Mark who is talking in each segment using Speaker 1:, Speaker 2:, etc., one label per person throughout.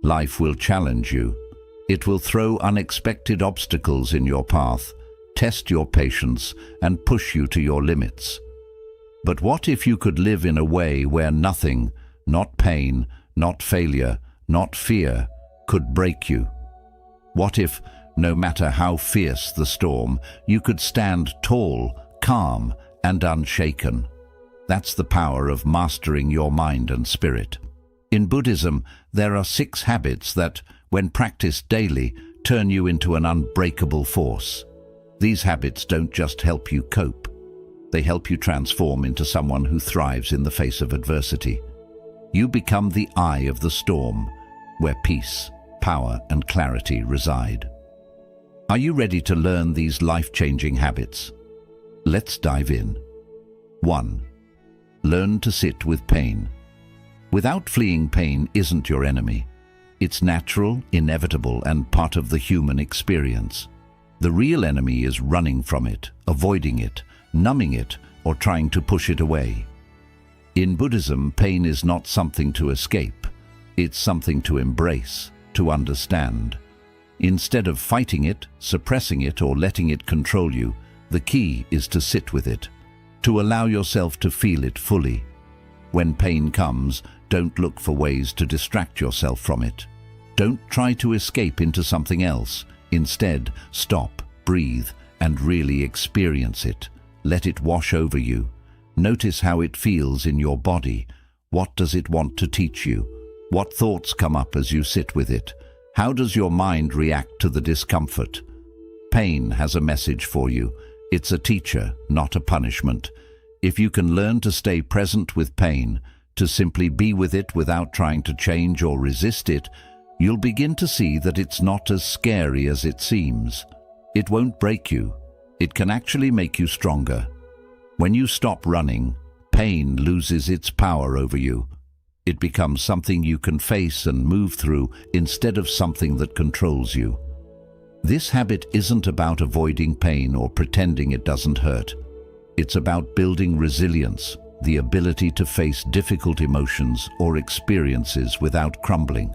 Speaker 1: Life will challenge you. It will throw unexpected obstacles in your path, test your patience, and push you to your limits. But what if you could live in a way where nothing, not pain, not failure, not fear, could break you? What if, no matter how fierce the storm, you could stand tall, calm, and unshaken? That's the power of mastering your mind and spirit. In Buddhism, there are 6 habits that, when practiced daily, turn you into an unbreakable force. These habits don't just help you cope. They help you transform into someone who thrives in the face of adversity. You become the eye of the storm, where peace, power, and clarity reside. Are you ready to learn these life-changing habits? Let's dive in. 1. Learn to sit with pain. Without fleeing, pain isn't your enemy. It's natural, inevitable, and part of the human experience. The real enemy is running from it, avoiding it, numbing it, or trying to push it away. In Buddhism, pain is not something to escape. It's something to embrace, to understand. Instead of fighting it, suppressing it, or letting it control you, the key is to sit with it, to allow yourself to feel it fully. When pain comes, don't look for ways to distract yourself from it. Don't try to escape into something else. Instead, stop, breathe, and really experience it. Let it wash over you. Notice how it feels in your body. What does it want to teach you? What thoughts come up as you sit with it? How does your mind react to the discomfort? Pain has a message for you. It's a teacher, not a punishment. If you can learn to stay present with pain, to simply be with it without trying to change or resist it, you'll begin to see that it's not as scary as it seems. It won't break you. It can actually make you stronger. When you stop running, pain loses its power over you. It becomes something you can face and move through instead of something that controls you. This habit isn't about avoiding pain or pretending it doesn't hurt. It's about building resilience, the ability to face difficult emotions or experiences without crumbling.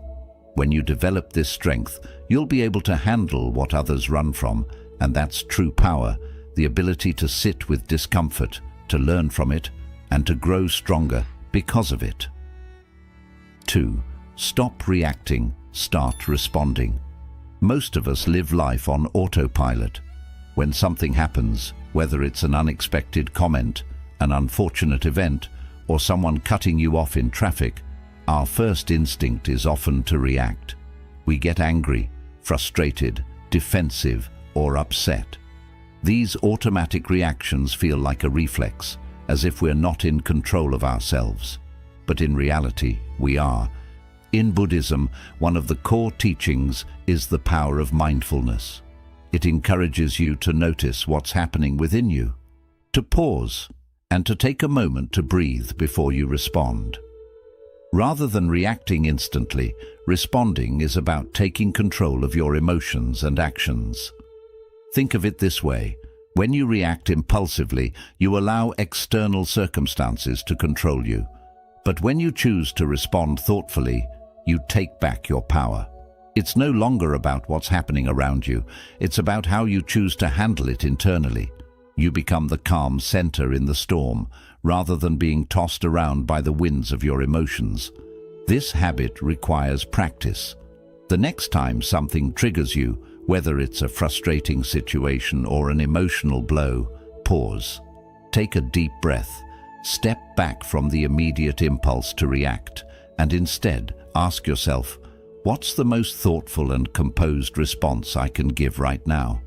Speaker 1: When you develop this strength, you'll be able to handle what others run from, and that's true power, the ability to sit with discomfort, to learn from it, and to grow stronger because of it. 2. Stop reacting, start responding. Most of us live life on autopilot. When something happens, whether it's an unexpected comment, an unfortunate event, or someone cutting you off in traffic, our first instinct is often to react. We get angry, frustrated, defensive, or upset. These automatic reactions feel like a reflex, as if we're not in control of ourselves. But in reality, we are. In Buddhism, one of the core teachings is the power of mindfulness. It encourages you to notice what's happening within you, to pause, and to take a moment to breathe before you respond. Rather than reacting instantly, responding is about taking control of your emotions and actions. Think of it this way. When you react impulsively, you allow external circumstances to control you. But when you choose to respond thoughtfully, you take back your power. It's no longer about what's happening around you. It's about how you choose to handle it internally. You become the calm center in the storm, rather than being tossed around by the winds of your emotions. This habit requires practice. The next time something triggers you, whether it's a frustrating situation or an emotional blow, pause. Take a deep breath. Step back from the immediate impulse to react, and instead ask yourself, what's the most thoughtful and composed response I can give right now?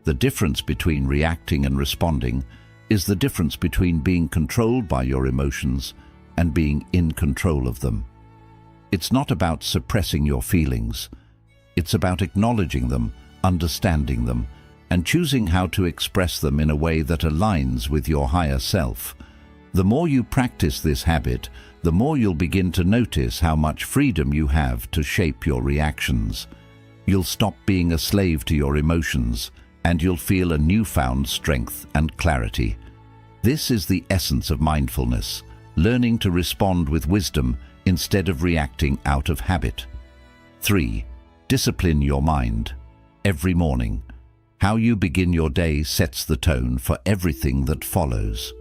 Speaker 1: The difference between reacting and responding is the difference between being controlled by your emotions and being in control of them. It's not about suppressing your feelings. It's about acknowledging them, understanding them, and choosing how to express them in a way that aligns with your higher self. The more you practice this habit, the more you'll begin to notice how much freedom you have to shape your reactions. You'll stop being a slave to your emotions, and you'll feel a newfound strength and clarity. This is the essence of mindfulness, learning to respond with wisdom instead of reacting out of habit. 3. Discipline your mind. Every morning, how you begin your day sets the tone for everything that follows.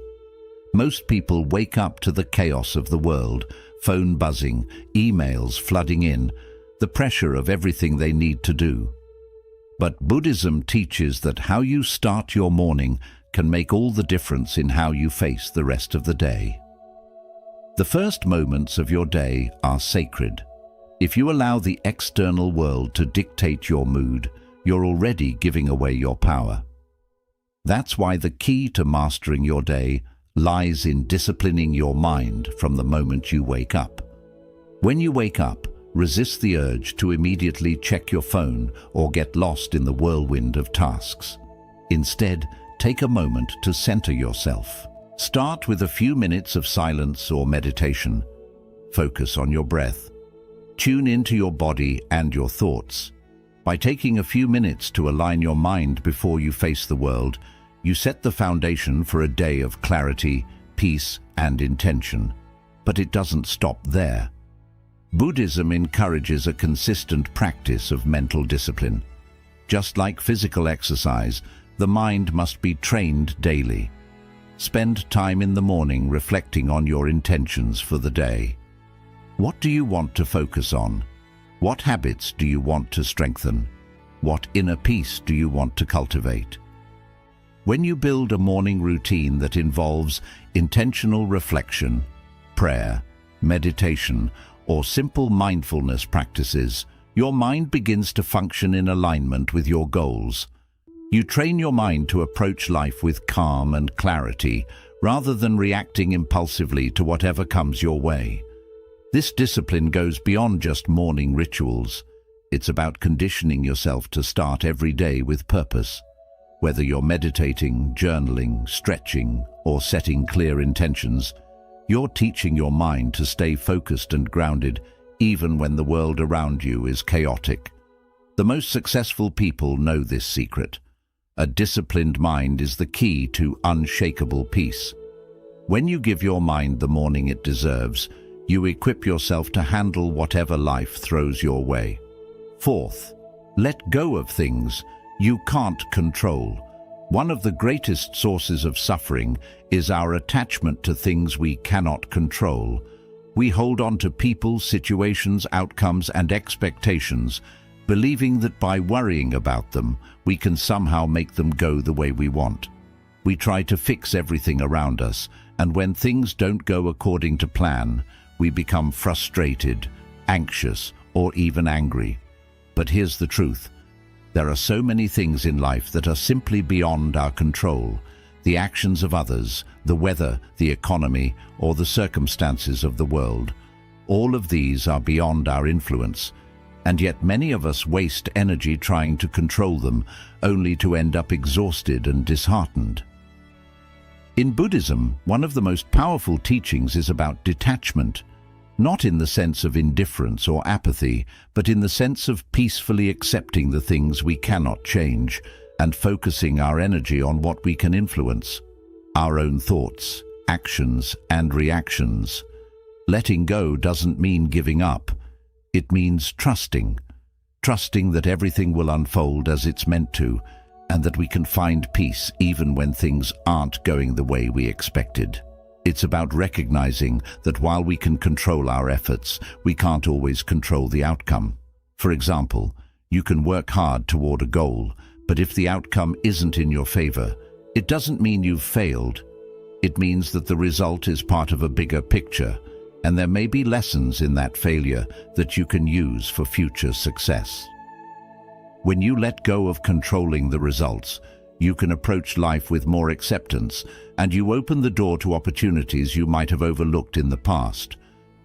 Speaker 1: Most people wake up to the chaos of the world, phone buzzing, emails flooding in, the pressure of everything they need to do. But Buddhism teaches that how you start your morning can make all the difference in how you face the rest of the day. The first moments of your day are sacred. If you allow the external world to dictate your mood, you're already giving away your power. That's why the key to mastering your day lies in disciplining your mind from the moment you wake up. When you wake up, resist the urge to immediately check your phone or get lost in the whirlwind of tasks. Instead, take a moment to center yourself. Start with a few minutes of silence or meditation. Focus on your breath. Tune into your body and your thoughts. By taking a few minutes to align your mind before you face the world, you set the foundation for a day of clarity, peace, and intention. But it doesn't stop there. Buddhism encourages a consistent practice of mental discipline. Just like physical exercise, the mind must be trained daily. Spend time in the morning reflecting on your intentions for the day. What do you want to focus on? What habits do you want to strengthen? What inner peace do you want to cultivate? When you build a morning routine that involves intentional reflection, prayer, meditation, or simple mindfulness practices, your mind begins to function in alignment with your goals. You train your mind to approach life with calm and clarity, rather than reacting impulsively to whatever comes your way. This discipline goes beyond just morning rituals. It's about conditioning yourself to start every day with purpose. Whether you're meditating, journaling, stretching, or setting clear intentions, you're teaching your mind to stay focused and grounded even when the world around you is chaotic. The most successful people know this secret. A disciplined mind is the key to unshakable peace. When you give your mind the morning it deserves, you equip yourself to handle whatever life throws your way. Fourth, let go of things you can't control. One of the greatest sources of suffering is our attachment to things we cannot control. We hold on to people, situations, outcomes, and expectations, believing that by worrying about them, we can somehow make them go the way we want. We try to fix everything around us, and when things don't go according to plan, we become frustrated, anxious, or even angry. But here's the truth. There are so many things in life that are simply beyond our control. The actions of others, the weather, the economy, or the circumstances of the world. All of these are beyond our influence, and yet many of us waste energy trying to control them, only to end up exhausted and disheartened. In Buddhism, one of the most powerful teachings is about detachment, not in the sense of indifference or apathy, but in the sense of peacefully accepting the things we cannot change and focusing our energy on what we can influence, our own thoughts, actions, and reactions. Letting go doesn't mean giving up. It means trusting that everything will unfold as it's meant to, and that we can find peace even when things aren't going the way we expected. It's about recognizing that while we can control our efforts, we can't always control the outcome. For example, you can work hard toward a goal, but if the outcome isn't in your favor, it doesn't mean you've failed. It means that the result is part of a bigger picture, and there may be lessons in that failure that you can use for future success. When you let go of controlling the results, you can approach life with more acceptance, and you open the door to opportunities you might have overlooked in the past.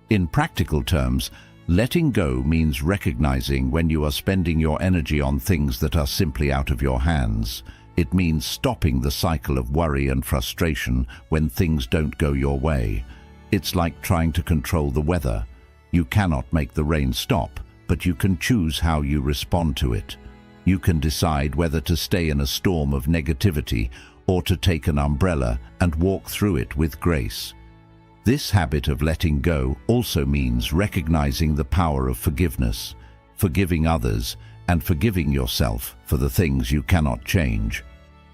Speaker 1: In practical terms, letting go means recognizing when you are spending your energy on things that are simply out of your hands. It means stopping the cycle of worry and frustration when things don't go your way. It's like trying to control the weather. You cannot make the rain stop, but you can choose how you respond to it. You can decide whether to stay in a storm of negativity or to take an umbrella and walk through it with grace. This habit of letting go also means recognizing the power of forgiveness. forgiving others, and forgiving yourself for the things you cannot change.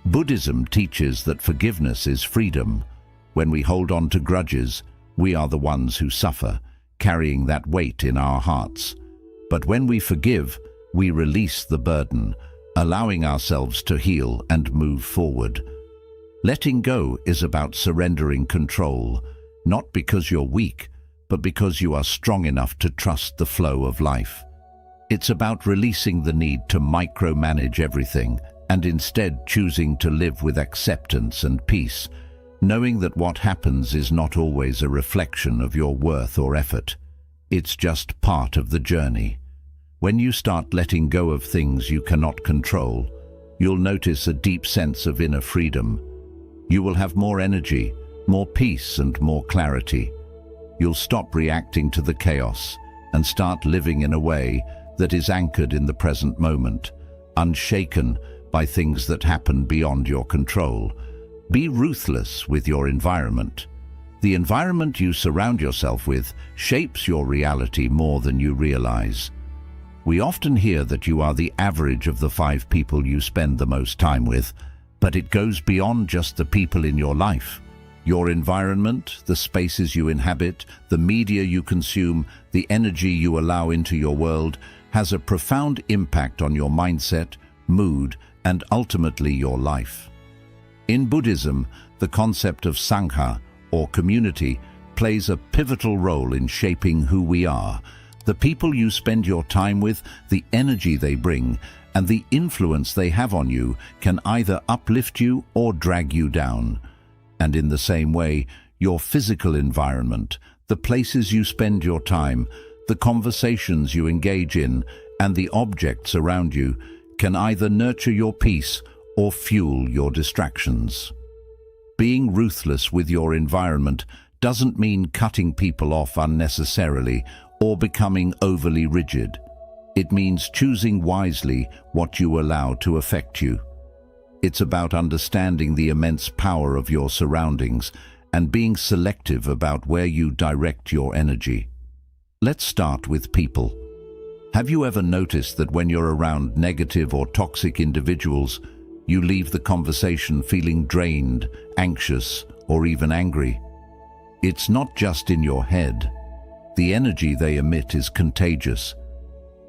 Speaker 1: Buddhism teaches that forgiveness is freedom. When we hold on to grudges, we are the ones who suffer, carrying that weight in our hearts. But when we forgive, we release the burden, allowing ourselves to heal and move forward. Letting go is about surrendering control, not because you're weak, but because you are strong enough to trust the flow of life. It's about releasing the need to micromanage everything and instead choosing to live with acceptance and peace, knowing that what happens is not always a reflection of your worth or effort. It's just part of the journey. When you start letting go of things you cannot control, you'll notice a deep sense of inner freedom. You will have more energy, more peace, and more clarity. You'll stop reacting to the chaos and start living in a way that is anchored in the present moment, unshaken by things that happen beyond your control. Be ruthless with your environment. The environment you surround yourself with shapes your reality more than you realize. We often hear that you are the average of the 5 people you spend the most time with, but it goes beyond just the people in your life. Your environment, the spaces you inhabit, the media you consume, the energy you allow into your world, has a profound impact on your mindset, mood, and ultimately your life. In Buddhism, the concept of Sangha, or community, plays a pivotal role in shaping who we are. The people you spend your time with, the energy they bring, and the influence they have on you can either uplift you or drag you down. And in the same way, your physical environment, the places you spend your time, the conversations you engage in, and the objects around you can either nurture your peace or fuel your distractions. Being ruthless with your environment doesn't mean cutting people off unnecessarily or becoming overly rigid. It means choosing wisely what you allow to affect you. It's about understanding the immense power of your surroundings and being selective about where you direct your energy. Let's start with people. Have you ever noticed that when you're around negative or toxic individuals, you leave the conversation feeling drained, anxious, or even angry? It's not just in your head. The energy they emit is contagious.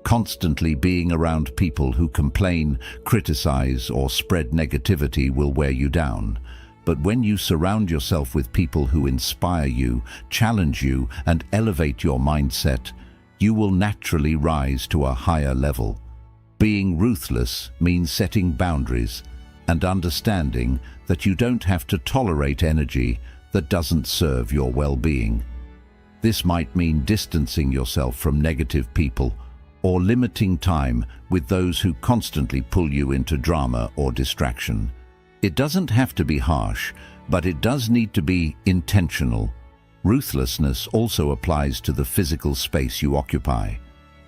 Speaker 1: Constantly being around people who complain, criticize, or spread negativity will wear you down. But when you surround yourself with people who inspire you, challenge you, and elevate your mindset, you will naturally rise to a higher level. Being ruthless means setting boundaries and understanding that you don't have to tolerate energy that doesn't serve your well-being. This might mean distancing yourself from negative people or limiting time with those who constantly pull you into drama or distraction. It doesn't have to be harsh, but it does need to be intentional. Ruthlessness also applies to the physical space you occupy.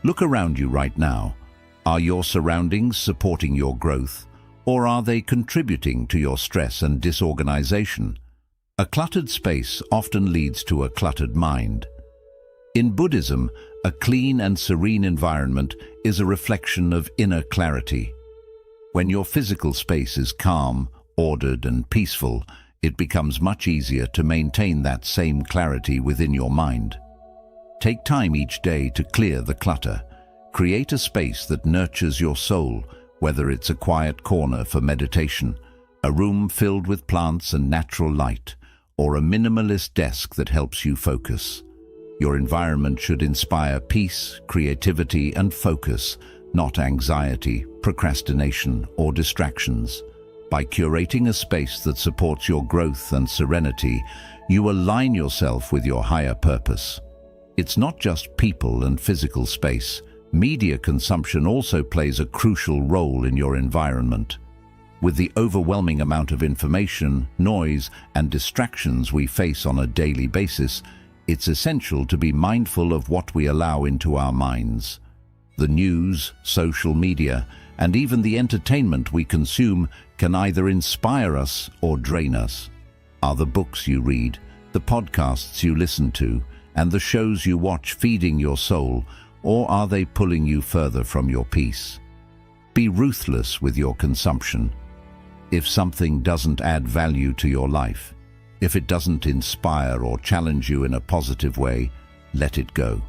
Speaker 1: Look around you right now. Are your surroundings supporting your growth, or are they contributing to your stress and disorganization? A cluttered space often leads to a cluttered mind. In Buddhism, a clean and serene environment is a reflection of inner clarity. When your physical space is calm, ordered, and peaceful, it becomes much easier to maintain that same clarity within your mind. Take time each day to clear the clutter. Create a space that nurtures your soul, whether it's a quiet corner for meditation, a room filled with plants and natural light, or a minimalist desk that helps you focus. Your environment should inspire peace, creativity, and focus, not anxiety, procrastination, or distractions. By curating a space that supports your growth and serenity, you align yourself with your higher purpose. It's not just people and physical space. Media consumption also plays a crucial role in your environment. With the overwhelming amount of information, noise, and distractions we face on a daily basis, it's essential to be mindful of what we allow into our minds. The news, social media, and even the entertainment we consume can either inspire us or drain us. Are the books you read, the podcasts you listen to, and the shows you watch feeding your soul, or are they pulling you further from your peace? Be ruthless with your consumption. If something doesn't add value to your life, if it doesn't inspire or challenge you in a positive way, let it go.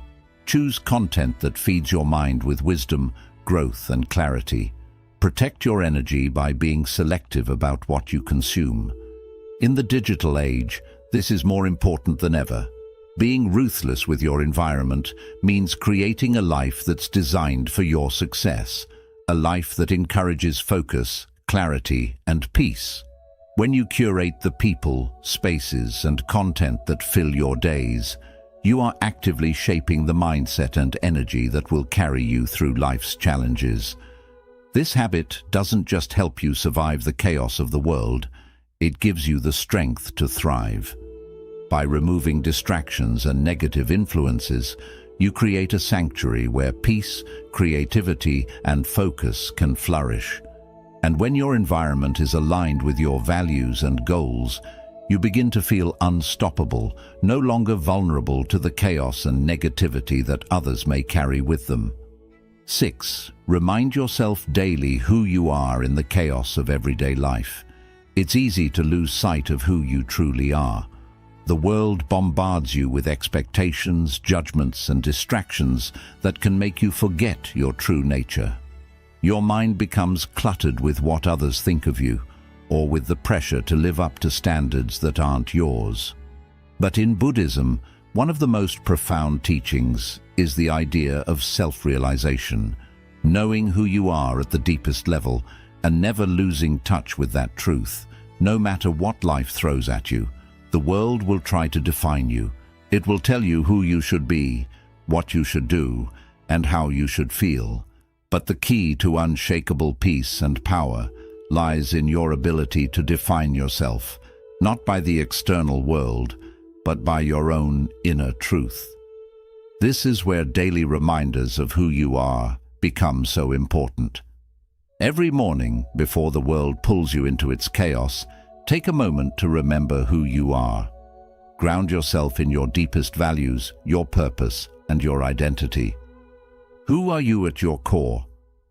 Speaker 1: Choose content that feeds your mind with wisdom, growth, and clarity. Protect your energy by being selective about what you consume. In the digital age, this is more important than ever. Being ruthless with your environment means creating a life that's designed for your success, a life that encourages focus, clarity, and peace. When you curate the people, spaces, and content that fill your days, you are actively shaping the mindset and energy that will carry you through life's challenges. This habit doesn't just help you survive the chaos of the world, it gives you the strength to thrive. By removing distractions and negative influences, you create a sanctuary where peace, creativity, and focus can flourish. And when your environment is aligned with your values and goals, you begin to feel unstoppable, no longer vulnerable to the chaos and negativity that others may carry with them. 6. Remind yourself daily who you are in the chaos of everyday life. It's easy to lose sight of who you truly are. The world bombards you with expectations, judgments, and distractions that can make you forget your true nature. Your mind becomes cluttered with what others think of you, or with the pressure to live up to standards that aren't yours. But in Buddhism, one of the most profound teachings is the idea of self-realization, knowing who you are at the deepest level and never losing touch with that truth. No matter what life throws at you, the world will try to define you. It will tell you who you should be, what you should do, and how you should feel. But the key to unshakable peace and power lies in your ability to define yourself, not by the external world, but by your own inner truth. This is where daily reminders of who you are become so important. Every morning, before the world pulls you into its chaos, take a moment to remember who you are. Ground yourself in your deepest values, your purpose, and your identity. Who are you at your core?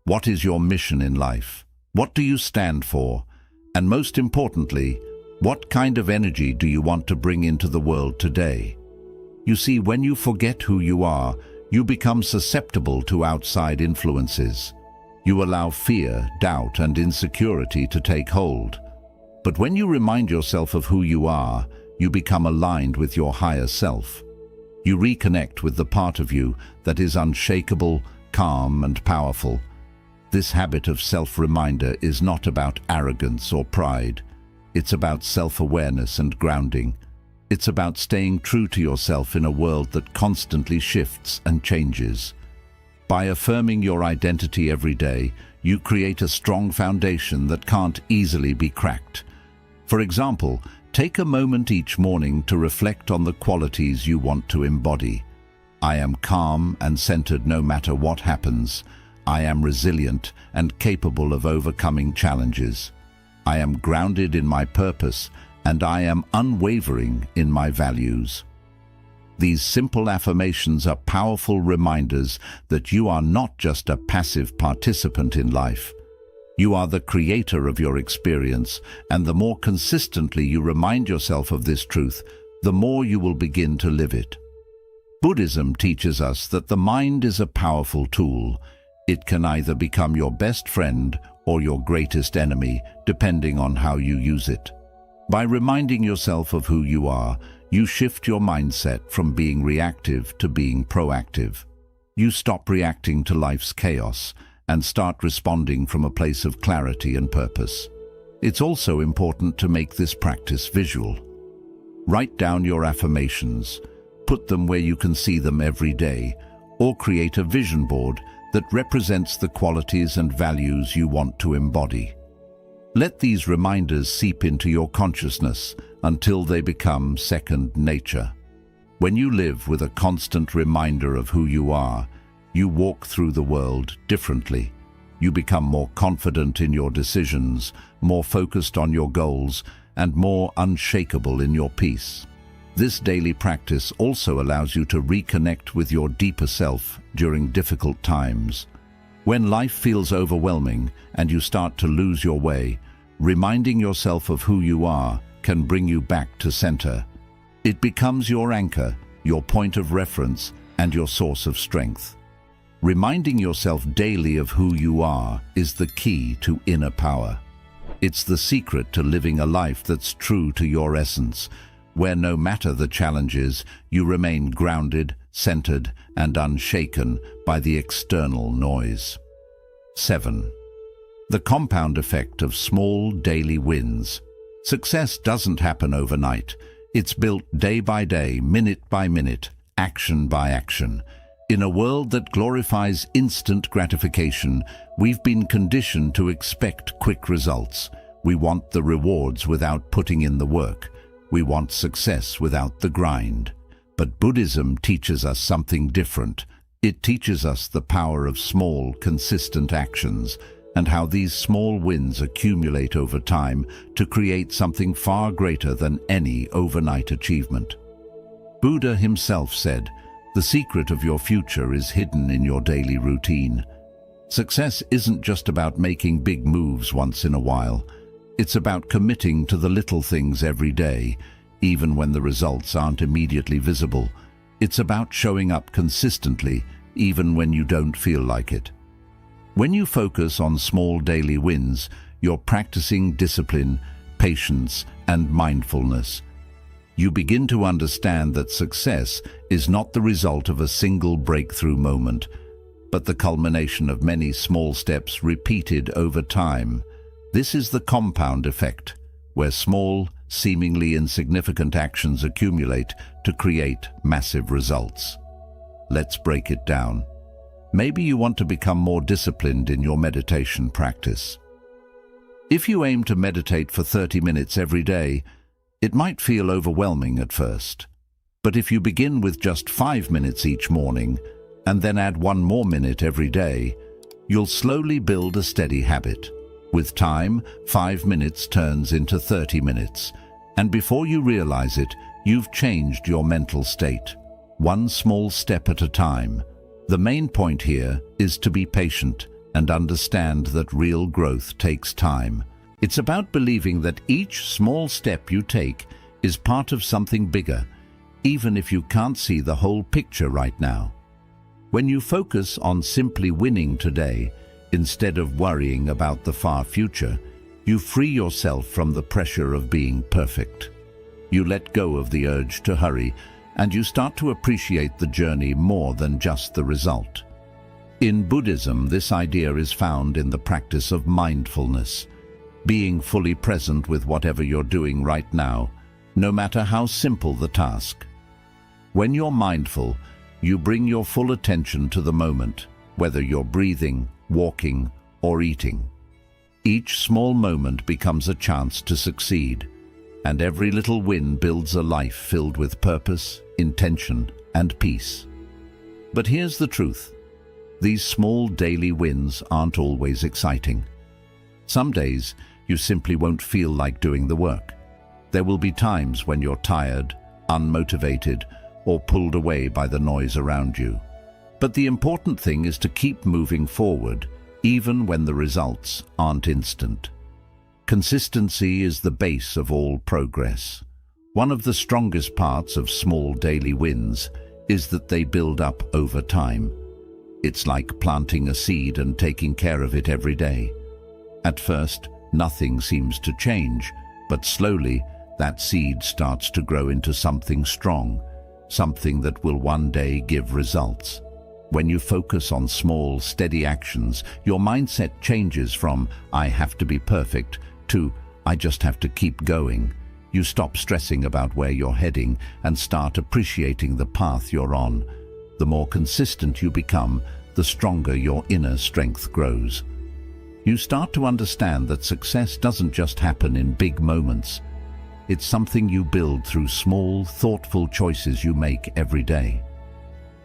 Speaker 1: What is your mission in life? What do you stand for? And most importantly, what kind of energy do you want to bring into the world today? You see, when you forget who you are, you become susceptible to outside influences. You allow fear, doubt, and insecurity to take hold. But when you remind yourself of who you are, you become aligned with your higher self. You reconnect with the part of you that is unshakable, calm, and powerful. This habit of self-reminder is not about arrogance or pride. It's about self-awareness and grounding. It's about staying true to yourself in a world that constantly shifts and changes. By affirming your identity every day, you create a strong foundation that can't easily be cracked. For example, take a moment each morning to reflect on the qualities you want to embody. I am calm and centered no matter what happens. I am resilient and capable of overcoming challenges. I am grounded in my purpose, and I am unwavering in my values. These simple affirmations are powerful reminders that you are not just a passive participant in life. You are the creator of your experience, and the more consistently you remind yourself of this truth, the more you will begin to live it. Buddhism teaches us that the mind is a powerful tool. It can either become your best friend or your greatest enemy, depending on how you use it. By reminding yourself of who you are, you shift your mindset from being reactive to being proactive. You stop reacting to life's chaos and start responding from a place of clarity and purpose. It's also important to make this practice visual. Write down your affirmations, put them where you can see them every day, or create a vision board that represents the qualities and values you want to embody. Let these reminders seep into your consciousness until they become second nature. When you live with a constant reminder of who you are, you walk through the world differently. You become more confident in your decisions, more focused on your goals, and more unshakable in your peace. This daily practice also allows you to reconnect with your deeper self during difficult times. When life feels overwhelming and you start to lose your way, reminding yourself of who you are can bring you back to center. It becomes your anchor, your point of reference, and your source of strength. Reminding yourself daily of who you are is the key to inner power. It's the secret to living a life that's true to your essence, where no matter the challenges, you remain grounded, centered, and unshaken by the external noise. 7. The compound effect of small daily wins. Success doesn't happen overnight. It's built day by day, minute by minute, action by action. In a world that glorifies instant gratification, we've been conditioned to expect quick results. We want the rewards without putting in the work. We want success without the grind. But Buddhism teaches us something different. It teaches us the power of small, consistent actions and how these small wins accumulate over time to create something far greater than any overnight achievement. Buddha himself said, "The secret of your future is hidden in your daily routine." Success isn't just about making big moves once in a while. It's about committing to the little things every day, even when the results aren't immediately visible. It's about showing up consistently, even when you don't feel like it. When you focus on small daily wins, you're practicing discipline, patience, and mindfulness. You begin to understand that success is not the result of a single breakthrough moment, but the culmination of many small steps repeated over time. This is the compound effect, where small, seemingly insignificant actions accumulate to create massive results. Let's break it down. Maybe you want to become more disciplined in your meditation practice. If you aim to meditate for 30 minutes every day, it might feel overwhelming at first. But if you begin with just 5 minutes each morning and then add 1 more minute every day, you'll slowly build a steady habit. With time, 5 minutes turns into 30 minutes, and before you realize it, you've changed your mental state, one small step at a time. The main point here is to be patient and understand that real growth takes time. It's about believing that each small step you take is part of something bigger, even if you can't see the whole picture right now. When you focus on simply winning today, instead of worrying about the far future, you free yourself from the pressure of being perfect. You let go of the urge to hurry, and you start to appreciate the journey more than just the result. In Buddhism, this idea is found in the practice of mindfulness, being fully present with whatever you're doing right now, no matter how simple the task. When you're mindful, you bring your full attention to the moment, whether you're breathing, walking, or eating. Each small moment becomes a chance to succeed, and every little win builds a life filled with purpose, intention, and peace. But here's the truth. These small daily wins aren't always exciting. Some days, you simply won't feel like doing the work. There will be times when you're tired, unmotivated, or pulled away by the noise around you. But the important thing is to keep moving forward, even when the results aren't instant. Consistency is the base of all progress. One of the strongest parts of small daily wins is that they build up over time. It's like planting a seed and taking care of it every day. At first, nothing seems to change, but slowly, that seed starts to grow into something strong, something that will one day give results. When you focus on small, steady actions, your mindset changes from "I have to be perfect" to "I just have to keep going." You stop stressing about where you're heading and start appreciating the path you're on. The more consistent you become, the stronger your inner strength grows. You start to understand that success doesn't just happen in big moments. It's something you build through small, thoughtful choices you make every day.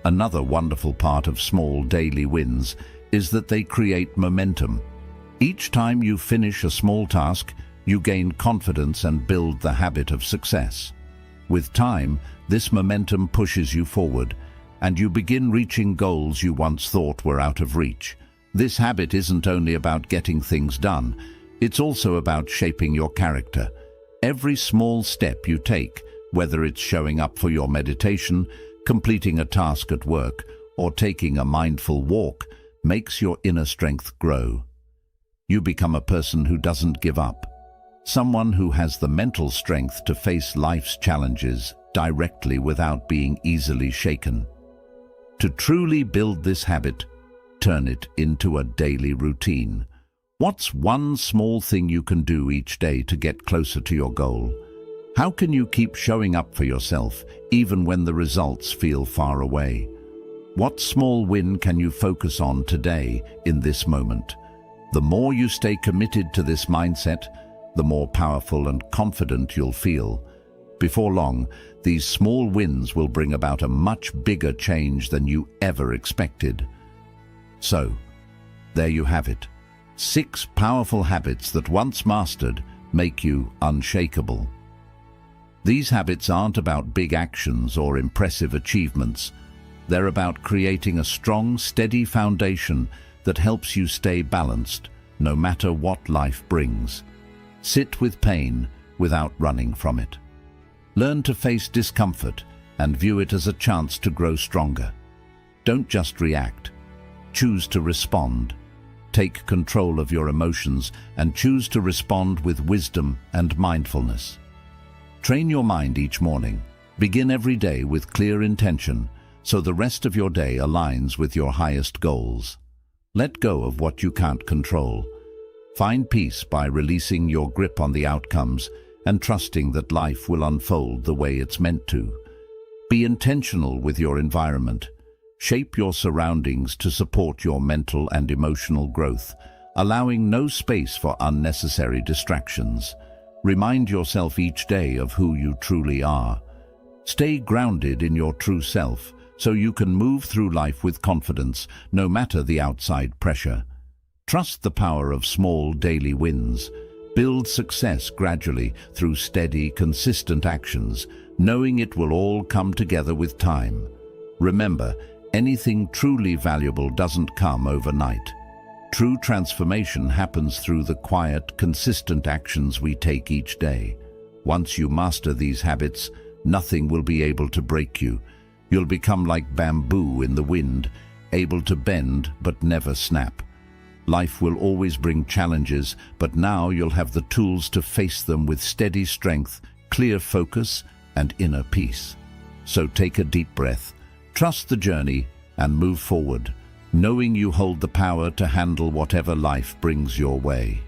Speaker 1: Another wonderful part of small daily wins is that they create momentum. Each time you finish a small task, you gain confidence and build the habit of success. With time, this momentum pushes you forward, and you begin reaching goals you once thought were out of reach. This habit isn't only about getting things done, it's also about shaping your character. Every small step you take, whether it's showing up for your meditation, completing a task at work, or taking a mindful walk, makes your inner strength grow. You become a person who doesn't give up, someone who has the mental strength to face life's challenges directly without being easily shaken. To truly build this habit, turn it into a daily routine. What's one small thing you can do each day to get closer to your goal? How can you keep showing up for yourself, even when the results feel far away? What small win can you focus on today, in this moment? The more you stay committed to this mindset, the more powerful and confident you'll feel. Before long, these small wins will bring about a much bigger change than you ever expected. So, there you have it. 6 powerful habits that once mastered make you unshakable. These habits aren't about big actions or impressive achievements. They're about creating a strong, steady foundation that helps you stay balanced, no matter what life brings. Sit with pain without running from it. Learn to face discomfort and view it as a chance to grow stronger. Don't just react. Choose to respond. Take control of your emotions and choose to respond with wisdom and mindfulness. Train your mind each morning. Begin every day with clear intention, so the rest of your day aligns with your highest goals. Let go of what you can't control. Find peace by releasing your grip on the outcomes and trusting that life will unfold the way it's meant to. Be intentional with your environment. Shape your surroundings to support your mental and emotional growth, allowing no space for unnecessary distractions. Remind yourself each day of who you truly are. Stay grounded in your true self so you can move through life with confidence, no matter the outside pressure. Trust the power of small daily wins. Build success gradually through steady, consistent actions, knowing it will all come together with time. Remember, anything truly valuable doesn't come overnight. True transformation happens through the quiet, consistent actions we take each day. Once you master these habits, nothing will be able to break you. You'll become like bamboo in the wind, able to bend but never snap. Life will always bring challenges, but now you'll have the tools to face them with steady strength, clear focus, and inner peace. So take a deep breath, trust the journey, and move forward, knowing you hold the power to handle whatever life brings your way.